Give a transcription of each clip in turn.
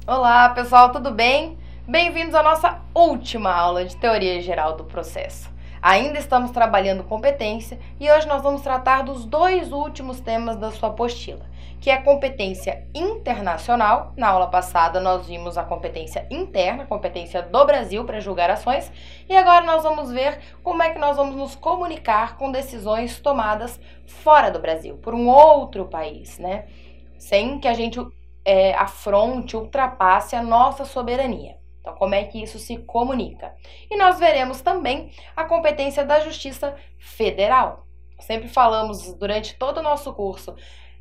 Olá, pessoal, tudo bem? Bem-vindos à nossa última aula de Teoria Geral do Processo. Ainda estamos trabalhando competência e hoje nós vamos tratar dos dois últimos temas da sua apostila, que é competência internacional. Na aula passada nós vimos a competência interna, competência do Brasil para julgar ações, e agora nós vamos ver como é que nós vamos nos comunicar com decisões tomadas fora do Brasil, por um outro país, né? Sem que a gente afronte, ultrapasse a nossa soberania. Então, como é que isso se comunica? E nós veremos também a competência da Justiça Federal. Sempre falamos durante todo o nosso curso,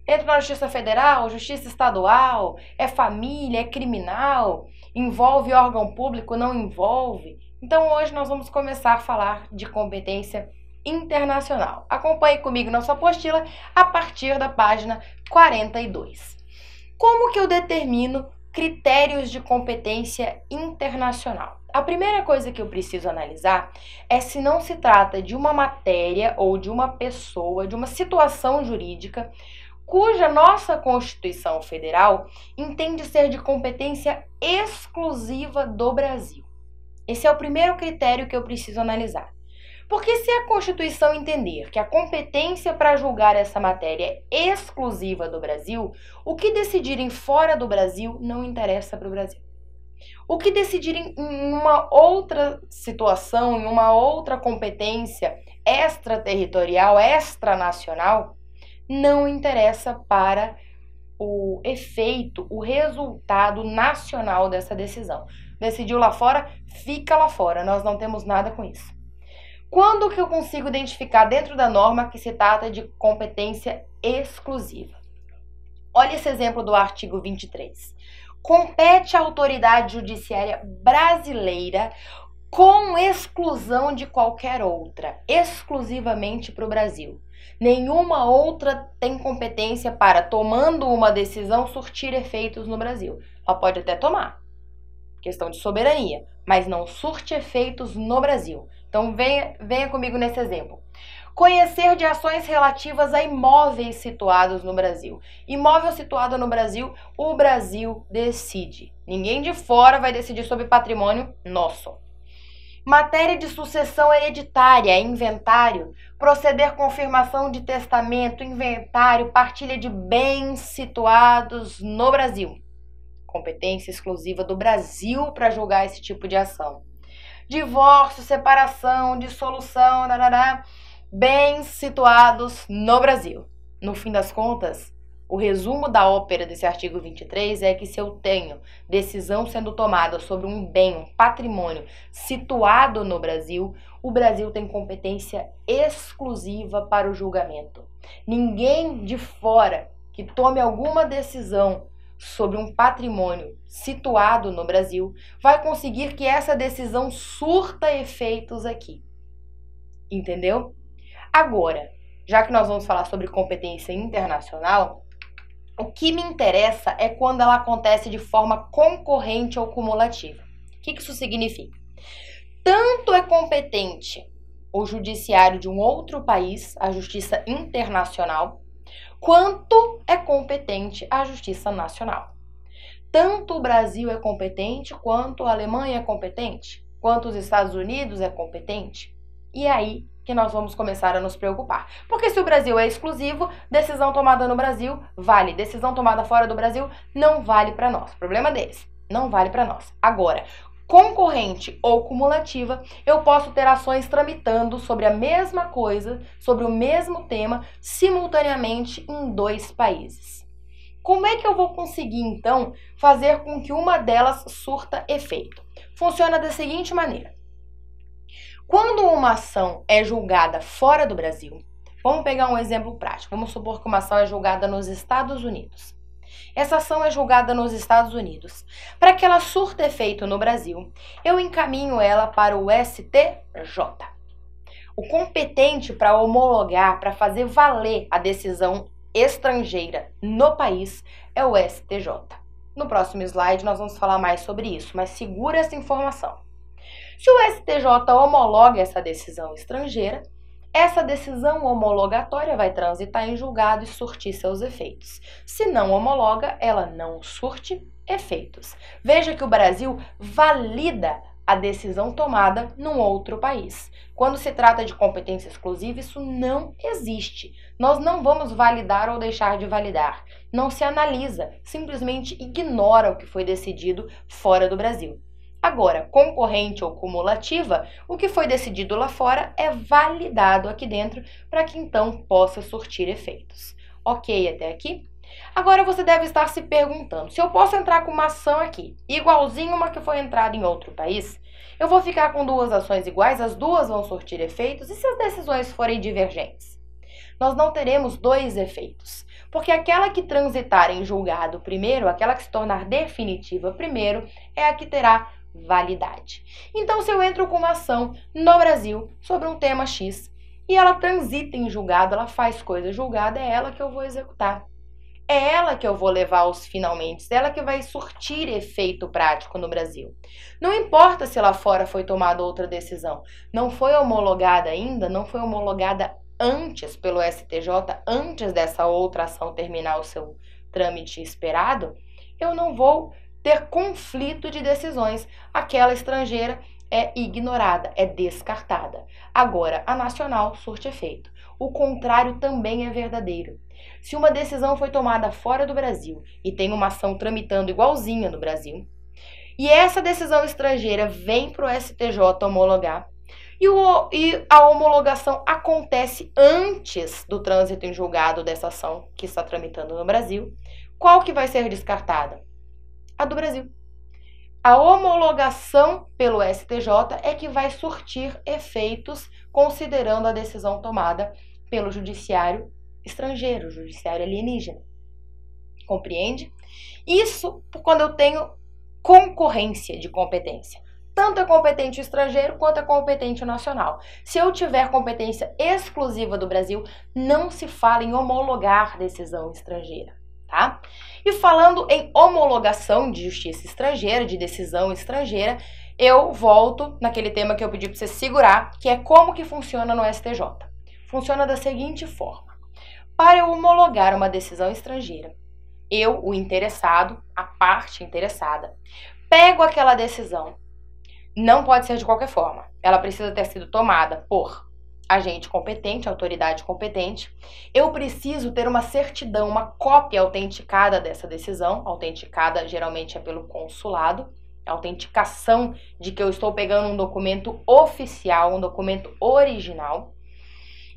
entra na Justiça Federal, Justiça Estadual, é família, é criminal, envolve órgão público, não envolve. Então, hoje nós vamos começar a falar de competência internacional. Acompanhe comigo na sua apostila a partir da página 42. Como que eu determino critérios de competência internacional? A primeira coisa que eu preciso analisar é se não se trata de uma matéria ou de uma pessoa, de uma situação jurídica cuja nossa Constituição Federal entende ser de competência exclusiva do Brasil. Esse é o primeiro critério que eu preciso analisar. Porque se a Constituição entender que a competência para julgar essa matéria é exclusiva do Brasil, o que decidirem fora do Brasil não interessa para o Brasil. O que decidirem em uma outra situação, em uma outra competência extraterritorial, extranacional, não interessa para o efeito, o resultado nacional dessa decisão. Decidiu lá fora, fica lá fora, nós não temos nada com isso. Quando que eu consigo identificar dentro da norma que se trata de competência exclusiva? Olha esse exemplo do artigo 23. Compete à autoridade judiciária brasileira com exclusão de qualquer outra, exclusivamente para o Brasil. Nenhuma outra tem competência para, tomando uma decisão, surtir efeitos no Brasil. Ela pode até tomar, questão de soberania, mas não surte efeitos no Brasil. Então, venha comigo nesse exemplo. Conhecer de ações relativas a imóveis situados no Brasil. Imóvel situado no Brasil, o Brasil decide. Ninguém de fora vai decidir sobre patrimônio nosso. Matéria de sucessão hereditária, inventário. Proceder confirmação de testamento, inventário, partilha de bens situados no Brasil. Competência exclusiva do Brasil para julgar esse tipo de ação. Divórcio, separação, dissolução, bens situados no Brasil. No fim das contas, o resumo da ópera desse artigo 23 é que se eu tenho decisão sendo tomada sobre um bem, um patrimônio situado no Brasil, o Brasil tem competência exclusiva para o julgamento. Ninguém de fora que tome alguma decisão sobre um patrimônio situado no Brasil, vai conseguir que essa decisão surta efeitos aqui. Entendeu? Agora, já que nós vamos falar sobre competência internacional, o que me interessa é quando ela acontece de forma concorrente ou cumulativa. O que isso significa? Tanto é competente o judiciário de um outro país, a justiça internacional, quanto é competente a Justiça Nacional. Tanto o Brasil é competente, quanto a Alemanha é competente, quanto os Estados Unidos é competente. E é aí que nós vamos começar a nos preocupar. Porque se o Brasil é exclusivo, decisão tomada no Brasil vale. Decisão tomada fora do Brasil não vale para nós. Problema deles, não vale para nós. Agora, concorrente ou cumulativa, eu posso ter ações tramitando sobre a mesma coisa, sobre o mesmo tema, simultaneamente em dois países. Como é que eu vou conseguir, então, fazer com que uma delas surta efeito? Funciona da seguinte maneira. Quando uma ação é julgada fora do Brasil, vamos pegar um exemplo prático. Vamos supor que uma ação é julgada nos Estados Unidos. Essa ação é julgada nos Estados Unidos. Para que ela surta efeito no Brasil, eu encaminho ela para o STJ. O competente para homologar, para fazer valer a decisão estrangeira no país é o STJ. No próximo slide nós vamos falar mais sobre isso, mas segura essa informação. Se o STJ homologa essa decisão estrangeira, essa decisão homologatória vai transitar em julgado e surtir seus efeitos. Se não homologa, ela não surte efeitos. Veja que o Brasil valida a decisão tomada num outro país. Quando se trata de competência exclusiva, isso não existe. Nós não vamos validar ou deixar de validar. Não se analisa, simplesmente ignora o que foi decidido fora do Brasil. Agora, concorrente ou cumulativa, o que foi decidido lá fora é validado aqui dentro para que então possa surtir efeitos. Ok até aqui? Agora você deve estar se perguntando, se eu posso entrar com uma ação aqui, igualzinho uma que foi entrada em outro país, eu vou ficar com duas ações iguais, as duas vão surtir efeitos, e se as decisões forem divergentes? Nós não teremos dois efeitos, porque aquela que transitar em julgado primeiro, aquela que se tornar definitiva primeiro, é a que terá validade. Então, se eu entro com uma ação no Brasil sobre um tema X, e ela transita em julgado, ela faz coisa julgada, é ela que eu vou executar. É ela que eu vou levar aos finalmente, é ela que vai surtir efeito prático no Brasil. Não importa se lá fora foi tomada outra decisão, não foi homologada ainda, não foi homologada antes pelo STJ, antes dessa outra ação terminar o seu trâmite esperado, eu não vou ter conflito de decisões. Aquela estrangeira é ignorada, é descartada. Agora, a nacional surte efeito. O contrário também é verdadeiro. Se uma decisão foi tomada fora do Brasil e tem uma ação tramitando igualzinha no Brasil, e essa decisão estrangeira vem para o STJ homologar, e a homologação acontece antes do trânsito em julgado dessa ação que está tramitando no Brasil, qual que vai ser descartada? A do Brasil. A homologação pelo STJ é que vai surtir efeitos considerando a decisão tomada pelo judiciário estrangeiro, judiciário alienígena. Compreende? Isso quando eu tenho concorrência de competência. Tanto é competente o estrangeiro quanto é competente o nacional. Se eu tiver competência exclusiva do Brasil, não se fala em homologar decisão estrangeira, tá? E falando em homologação de justiça estrangeira, de decisão estrangeira, eu volto naquele tema que eu pedi para você segurar, que é como que funciona no STJ. Funciona da seguinte forma. Para eu homologar uma decisão estrangeira, eu, o interessado, a parte interessada, pego aquela decisão. Não pode ser de qualquer forma. Ela precisa ter sido tomada por agente competente, autoridade competente. Eu preciso ter uma certidão, uma cópia autenticada dessa decisão. Autenticada geralmente é pelo consulado. Autenticação de que eu estou pegando um documento oficial, um documento original.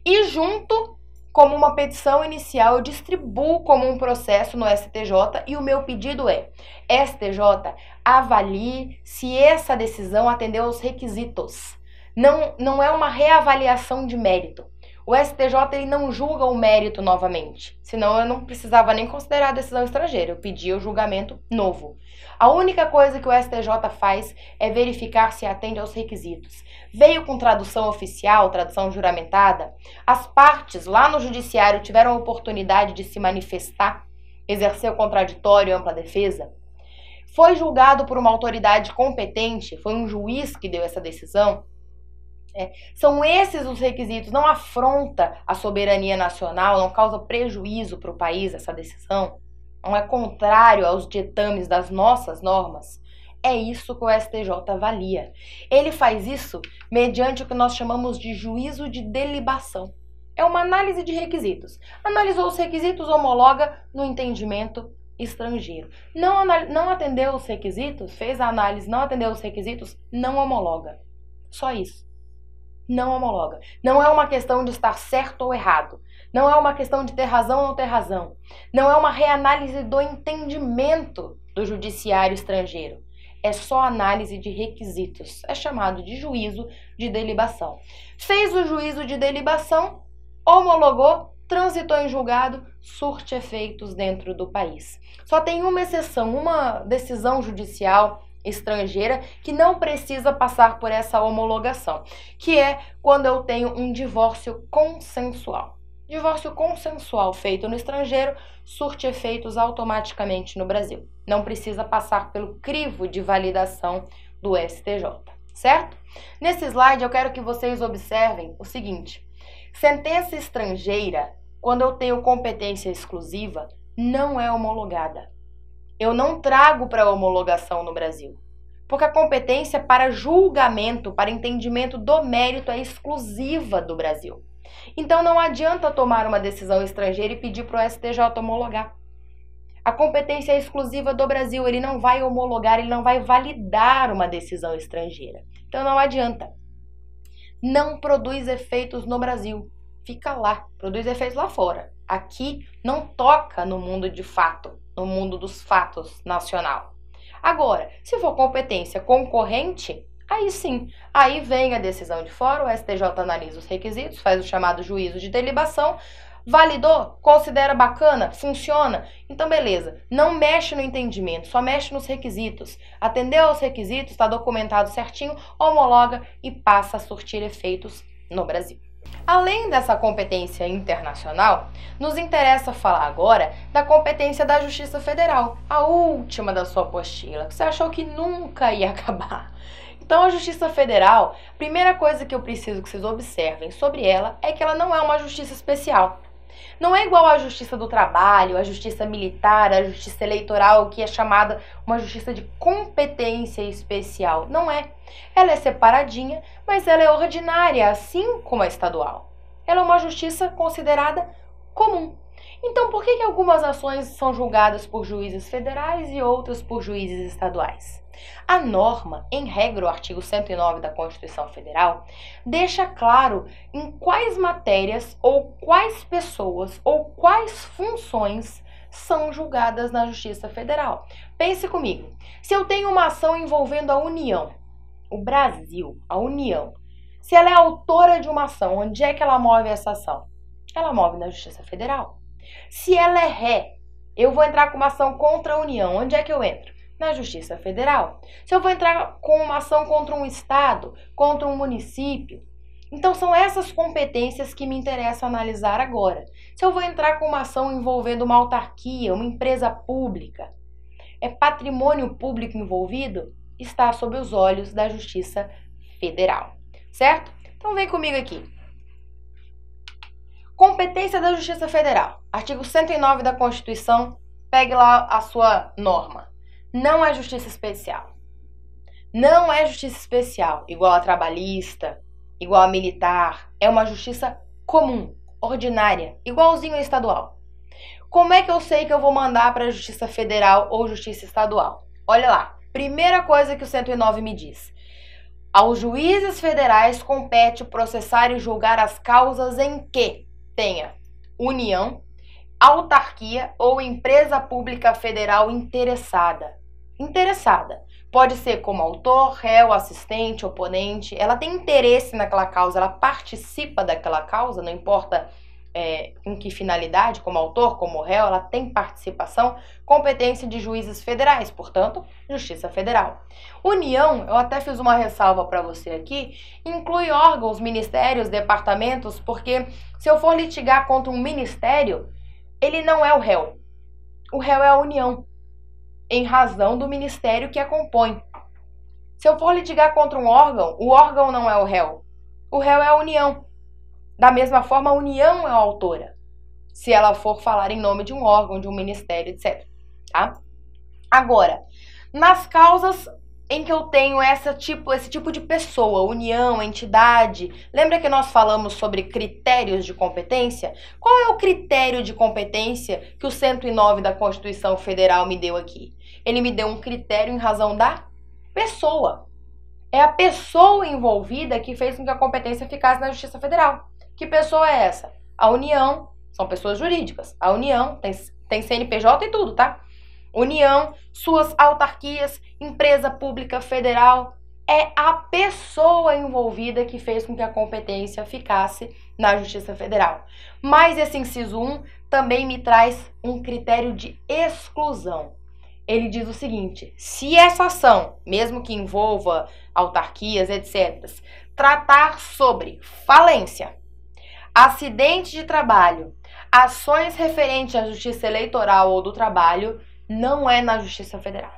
E junto, como uma petição inicial, eu distribuo como um processo no STJ e o meu pedido é: STJ, avalie se essa decisão atendeu aos requisitos. Não é uma reavaliação de mérito. O STJ ele não julga o mérito novamente, senão eu não precisava nem considerar a decisão estrangeira, eu pedia o julgamento novo. A única coisa que o STJ faz é verificar se atende aos requisitos. Veio com tradução oficial, tradução juramentada, as partes lá no judiciário tiveram a oportunidade de se manifestar, exercer o contraditório, ampla defesa, foi julgado por uma autoridade competente, foi um juiz que deu essa decisão. São esses os requisitos, não afronta a soberania nacional, não causa prejuízo para o país essa decisão, não é contrário aos ditames das nossas normas. É isso que o STJ avalia. Ele faz isso mediante o que nós chamamos de juízo de delibação. É uma análise de requisitos. Analisou os requisitos, homologa no entendimento estrangeiro. Não atendeu os requisitos, fez a análise, não atendeu os requisitos, não homologa. Só isso. Não homologa. Não é uma questão de estar certo ou errado. Não é uma questão de ter razão ou não ter razão. Não é uma reanálise do entendimento do judiciário estrangeiro. É só análise de requisitos. É chamado de juízo de delibação. Fez o juízo de delibação, homologou, transitou em julgado, surte efeitos dentro do país. Só tem uma exceção, uma decisão judicial estrangeira que não precisa passar por essa homologação, que é quando eu tenho um divórcio consensual. Divórcio consensual feito no estrangeiro surte efeitos automaticamente no Brasil. Não precisa passar pelo crivo de validação do STJ, certo? Nesse slide eu quero que vocês observem o seguinte: sentença estrangeira, quando eu tenho competência exclusiva, não é homologada. Eu não trago para homologação no Brasil. Porque a competência para julgamento, para entendimento do mérito é exclusiva do Brasil. Então não adianta tomar uma decisão estrangeira e pedir para o STJ homologar. A competência é exclusiva do Brasil, ele não vai homologar, ele não vai validar uma decisão estrangeira. Então não adianta. Não produz efeitos no Brasil. Fica lá, produz efeitos lá fora. Aqui não toca no mundo de fato, no mundo dos fatos nacional. Agora, se for competência concorrente, aí sim, aí vem a decisão de fora, o STJ analisa os requisitos, faz o chamado juízo de delibação, validou, considera bacana, funciona, então beleza, não mexe no entendimento, só mexe nos requisitos. Atendeu aos requisitos, está documentado certinho, homologa e passa a surtir efeitos no Brasil. Além dessa competência internacional, nos interessa falar agora da competência da Justiça Federal, a última da sua apostila, que você achou que nunca ia acabar. Então, a Justiça Federal, a primeira coisa que eu preciso que vocês observem sobre ela é que ela não é uma justiça especial. Não é igual à Justiça do Trabalho, à Justiça Militar, à Justiça Eleitoral, que é chamada uma justiça de competência especial. Não é. Ela é separadinha, mas ela é ordinária, assim como a estadual. Ela é uma justiça considerada comum. Então, por que algumas ações são julgadas por juízes federais e outras por juízes estaduais? A norma, em regra, o artigo 109 da Constituição Federal, deixa claro em quais matérias ou quais pessoas ou quais funções são julgadas na Justiça Federal. Pense comigo, se eu tenho uma ação envolvendo a União, o Brasil, a União, se ela é autora de uma ação, onde é que ela move essa ação? Ela move na Justiça Federal. Se ela é ré, eu vou entrar com uma ação contra a União, onde é que eu entro? Na Justiça Federal. Se eu vou entrar com uma ação contra um estado, contra um município, então são essas competências que me interessa analisar agora. Se eu vou entrar com uma ação envolvendo uma autarquia, uma empresa pública, é patrimônio público envolvido, está sob os olhos da Justiça Federal, certo? Então vem comigo aqui. Competência da Justiça Federal. Artigo 109 da Constituição, pegue lá a sua norma. Não é justiça especial. Não é justiça especial, igual a trabalhista, igual a militar. É uma justiça comum, ordinária, igualzinho a estadual. Como é que eu sei que eu vou mandar para a Justiça Federal ou Justiça Estadual? Olha lá, primeira coisa que o 109 me diz. Aos juízes federais compete processar e julgar as causas em que tenha União, autarquia ou empresa pública federal interessada. Interessada. Pode ser como autor, réu, assistente, oponente. Ela tem interesse naquela causa, ela participa daquela causa, não importa com que finalidade, como autor, como réu, ela tem participação, competência de juízes federais, portanto, Justiça Federal. União, eu até fiz uma ressalva para você aqui, inclui órgãos, ministérios, departamentos, porque se eu for litigar contra um ministério, ele não é o réu. O réu é a União, em razão do ministério que a compõe. Se eu for litigar contra um órgão, o órgão não é o réu. O réu é a União. Da mesma forma, a União é a autora, se ela for falar em nome de um órgão, de um ministério, etc. Tá? Agora, nas causas em que eu tenho esse tipo de pessoa, união, entidade, lembra que nós falamos sobre critérios de competência? Qual é o critério de competência que o 109 da Constituição Federal me deu aqui? Ele me deu um critério em razão da pessoa. É a pessoa envolvida que fez com que a competência ficasse na Justiça Federal. Que pessoa é essa? A União, são pessoas jurídicas. A União tem CNPJ e tudo, tá? União, suas autarquias, empresa pública federal, é a pessoa envolvida que fez com que a competência ficasse na Justiça Federal. Mas esse inciso 1 também me traz um critério de exclusão. Ele diz o seguinte: se essa ação, mesmo que envolva autarquias, etc., tratar sobre falência, acidente de trabalho, ações referentes à justiça eleitoral ou do trabalho, não é na Justiça Federal.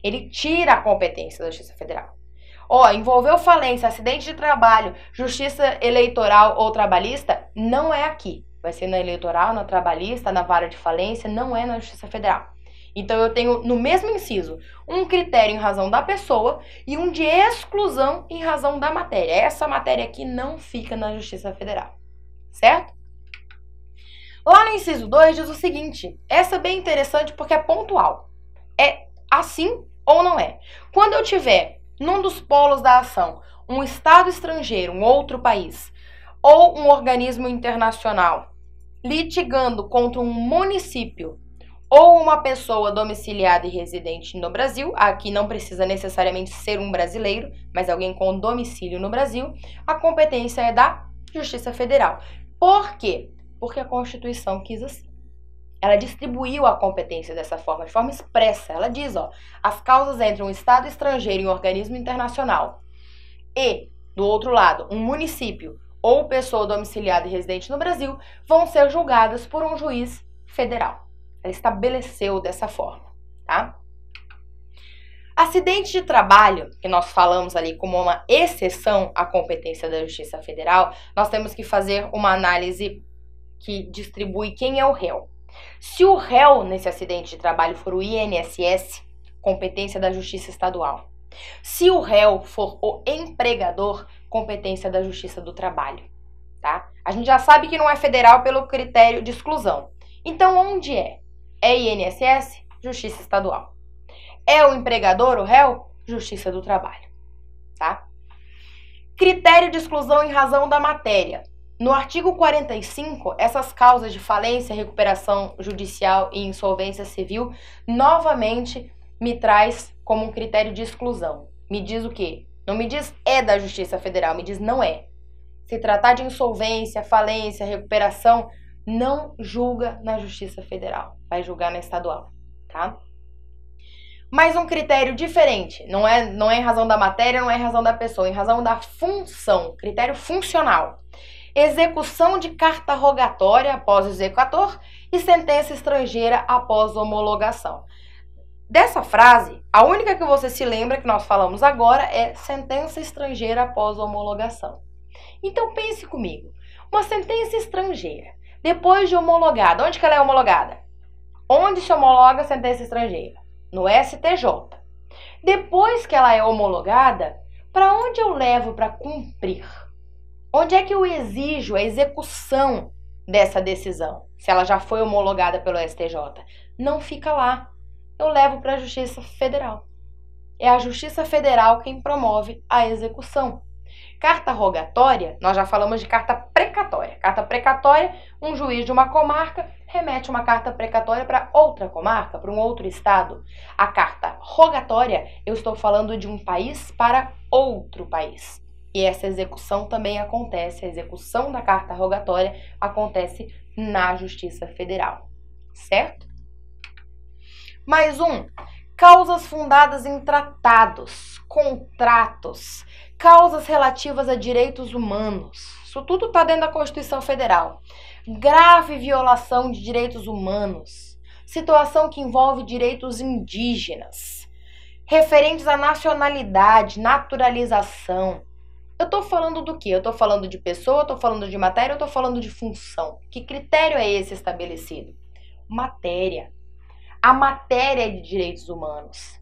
Ele tira a competência da Justiça Federal. Envolveu falência, acidente de trabalho, justiça eleitoral ou trabalhista, não é aqui. Vai ser na eleitoral, na trabalhista, na vara de falência, não é na Justiça Federal. Então eu tenho no mesmo inciso um critério em razão da pessoa e um de exclusão em razão da matéria. Essa matéria aqui não fica na Justiça Federal, certo? Lá no inciso 2 diz o seguinte, essa é bem interessante porque é pontual. É assim ou não é? Quando eu tiver num dos polos da ação um estado estrangeiro, um outro país, ou um organismo internacional litigando contra um município ou uma pessoa domiciliada e residente no Brasil, aqui não precisa necessariamente ser um brasileiro, mas alguém com domicílio no Brasil, a competência é da Justiça Federal. Por quê? Porque a Constituição quis assim. Ela distribuiu a competência dessa forma, de forma expressa. Ela diz, ó, as causas entre um estado estrangeiro e um organismo internacional e, do outro lado, um município ou pessoa domiciliada e residente no Brasil vão ser julgadas por um juiz federal. Ela estabeleceu dessa forma, tá? Acidente de trabalho, que nós falamos ali como uma exceção à competência da Justiça Federal, nós temos que fazer uma análise que distribui quem é o réu. Se o réu nesse acidente de trabalho for o INSS, competência da Justiça Estadual. Se o réu for o empregador, competência da Justiça do Trabalho, tá? A gente já sabe que não é federal pelo critério de exclusão. Então, onde é? É INSS, Justiça Estadual. É o empregador, o réu? Justiça do Trabalho, tá? Critério de exclusão em razão da matéria. No artigo 45, essas causas de falência, recuperação judicial e insolvência civil, novamente me traz como um critério de exclusão. Me diz o quê? Não me diz é da Justiça Federal, me diz não é. Se tratar de insolvência, falência, recuperação, não julga na Justiça Federal, vai julgar na estadual, tá? Mas um critério diferente, não é em razão da matéria, não é em razão da pessoa, é em razão da função, critério funcional. Execução de carta rogatória após o exequator e sentença estrangeira após homologação. Dessa frase, a única que você se lembra que nós falamos agora é sentença estrangeira após homologação. Então pense comigo, uma sentença estrangeira, depois de homologada, onde que ela é homologada? Onde se homologa a sentença estrangeira? No STJ. Depois que ela é homologada, para onde eu levo para cumprir? Onde é que eu exijo a execução dessa decisão, se ela já foi homologada pelo STJ? Não fica lá. Eu levo para a Justiça Federal. É a Justiça Federal quem promove a execução. Carta rogatória, nós já falamos de carta precatória. Carta precatória, um juiz de uma comarca remete uma carta precatória para outra comarca, para um outro estado. A carta rogatória, eu estou falando de um país para outro país. E essa execução também acontece, a execução da carta rogatória acontece na Justiça Federal, certo? Mais um, causas fundadas em tratados, contratos, causas relativas a direitos humanos. Isso tudo está dentro da Constituição Federal. Grave violação de direitos humanos, situação que envolve direitos indígenas, referentes à nacionalidade, naturalização. Eu estou falando do quê? Eu estou falando de pessoa, eu estou falando de matéria, eu estou falando de função. Que critério é esse estabelecido? Matéria. A matéria é de direitos humanos.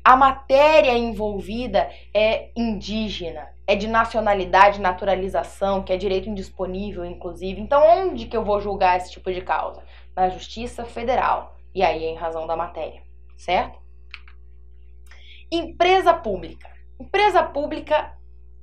A matéria envolvida é indígena, é de nacionalidade, naturalização, que é direito indisponível, inclusive. Então, onde que eu vou julgar esse tipo de causa? Na Justiça Federal. E aí é em razão da matéria, certo? Empresa pública. Empresa pública,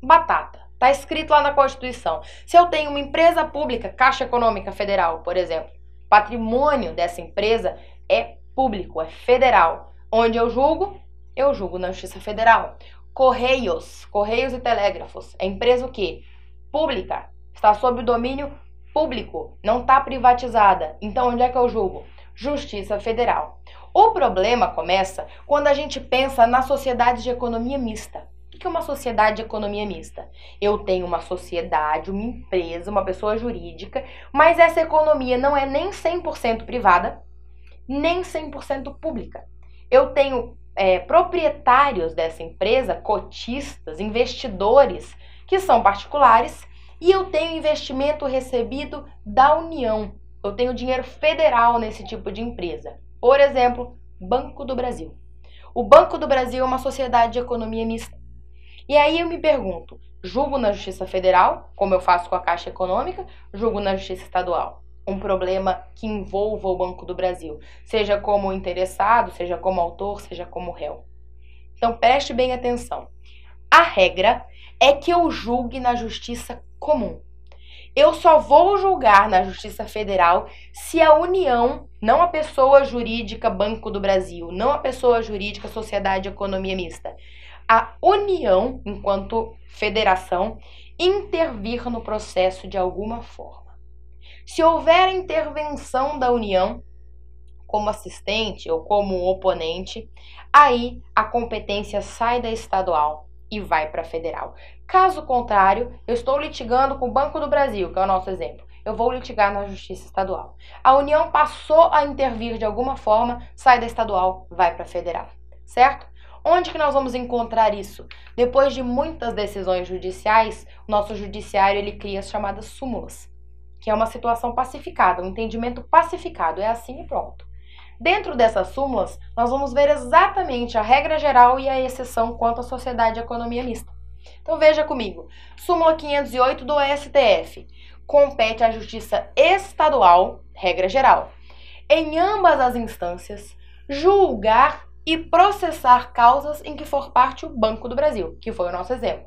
batata. Está escrito lá na Constituição. Se eu tenho uma empresa pública, Caixa Econômica Federal, por exemplo, patrimônio dessa empresa é público, é federal. Onde eu julgo? Eu julgo na Justiça Federal. Correios e Telégrafos. É empresa o quê? Pública. Está sob o domínio público. Não está privatizada. Então, onde é que eu julgo? Justiça Federal. O problema começa quando a gente pensa na sociedade de economia mista. O que é uma sociedade de economia mista? Eu tenho uma sociedade, uma empresa, uma pessoa jurídica, mas essa economia não é nem 100% privada, nem 100% pública. Eu tenho proprietários dessa empresa, cotistas, investidores, que são particulares, e eu tenho investimento recebido da União. Eu tenho dinheiro federal nesse tipo de empresa. Por exemplo, Banco do Brasil. O Banco do Brasil é uma sociedade de economia mista. E aí eu me pergunto, julgo na Justiça Federal, como eu faço com a Caixa Econômica, julgo na Justiça Estadual? Um problema que envolva o Banco do Brasil, seja como interessado, seja como autor, seja como réu. Então preste bem atenção. A regra é que eu julgue na Justiça Comum. Eu só vou julgar na Justiça Federal se a União, não a pessoa jurídica Banco do Brasil, não a pessoa jurídica Sociedade de Economia Mista, a União, enquanto federação, intervir no processo de alguma forma. Se houver intervenção da União, como assistente ou como oponente, aí a competência sai da estadual e vai para a federal. Caso contrário, eu estou litigando com o Banco do Brasil, que é o nosso exemplo. Eu vou litigar na Justiça Estadual. A União passou a intervir de alguma forma, sai da estadual, vai para a federal, certo? Onde que nós vamos encontrar isso? Depois de muitas decisões judiciais, o nosso judiciário ele cria as chamadas súmulas, que é uma situação pacificada, um entendimento pacificado, é assim e pronto. Dentro dessas súmulas, nós vamos ver exatamente a regra geral e a exceção quanto à sociedade de economia mista. Então veja comigo, súmula 508 do STF, compete à Justiça Estadual, regra geral, em ambas as instâncias, julgar e processar causas em que for parte o Banco do Brasil, que foi o nosso exemplo.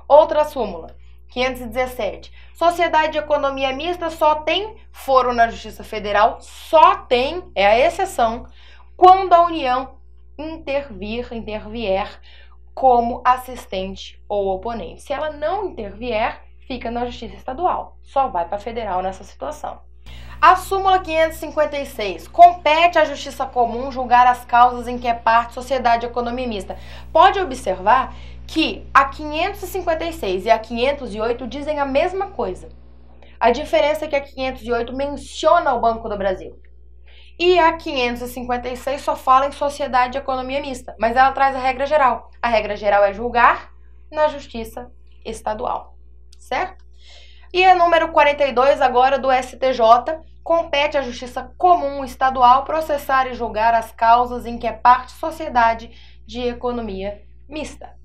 Outra súmula, 517. Sociedade de economia mista só tem foro na Justiça Federal, só tem, é a exceção, quando a União intervier como assistente ou oponente. Se ela não intervier, fica na Justiça Estadual, só vai para a Federal nessa situação. A súmula 556, compete à Justiça Comum julgar as causas em que é parte sociedade de economia mista. Pode observar que a 556 e a 508 dizem a mesma coisa. A diferença é que a 508 menciona o Banco do Brasil. E a 556 só fala em sociedade de economia mista, mas ela traz a regra geral. A regra geral é julgar na Justiça Estadual, certo? E a número 42 agora do STJ, compete à Justiça Comum Estadual processar e julgar as causas em que é parte sociedade de economia mista.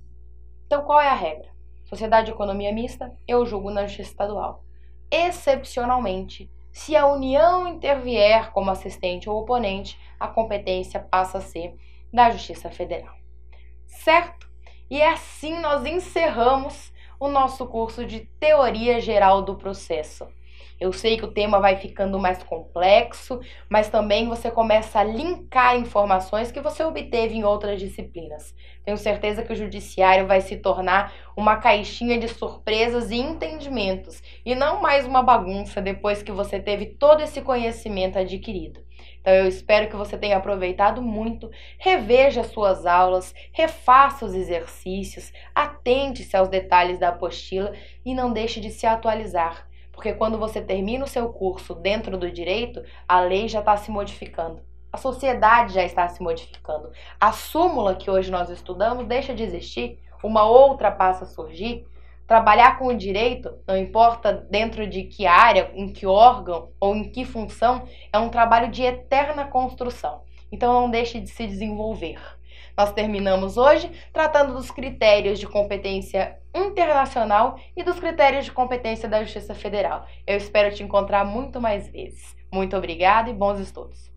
Então, qual é a regra? Sociedade de economia mista, eu julgo na Justiça Estadual. Excepcionalmente, se a União intervier como assistente ou oponente, a competência passa a ser da Justiça Federal. Certo? E assim nós encerramos o nosso curso de Teoria Geral do Processo. Eu sei que o tema vai ficando mais complexo, mas também você começa a linkar informações que você obteve em outras disciplinas. Tenho certeza que o judiciário vai se tornar uma caixinha de surpresas e entendimentos, e não mais uma bagunça depois que você teve todo esse conhecimento adquirido. Então eu espero que você tenha aproveitado muito, reveja suas aulas, refaça os exercícios, atente-se aos detalhes da apostila e não deixe de se atualizar. Porque quando você termina o seu curso dentro do direito, a lei já está se modificando. A sociedade já está se modificando. A súmula que hoje nós estudamos deixa de existir, uma outra passa a surgir. Trabalhar com o direito, não importa dentro de que área, em que órgão ou em que função, é um trabalho de eterna construção. Então não deixe de se desenvolver. Nós terminamos hoje tratando dos critérios de competência internacional e dos critérios de competência da Justiça Federal. Eu espero te encontrar muito mais vezes. Muito obrigada e bons estudos!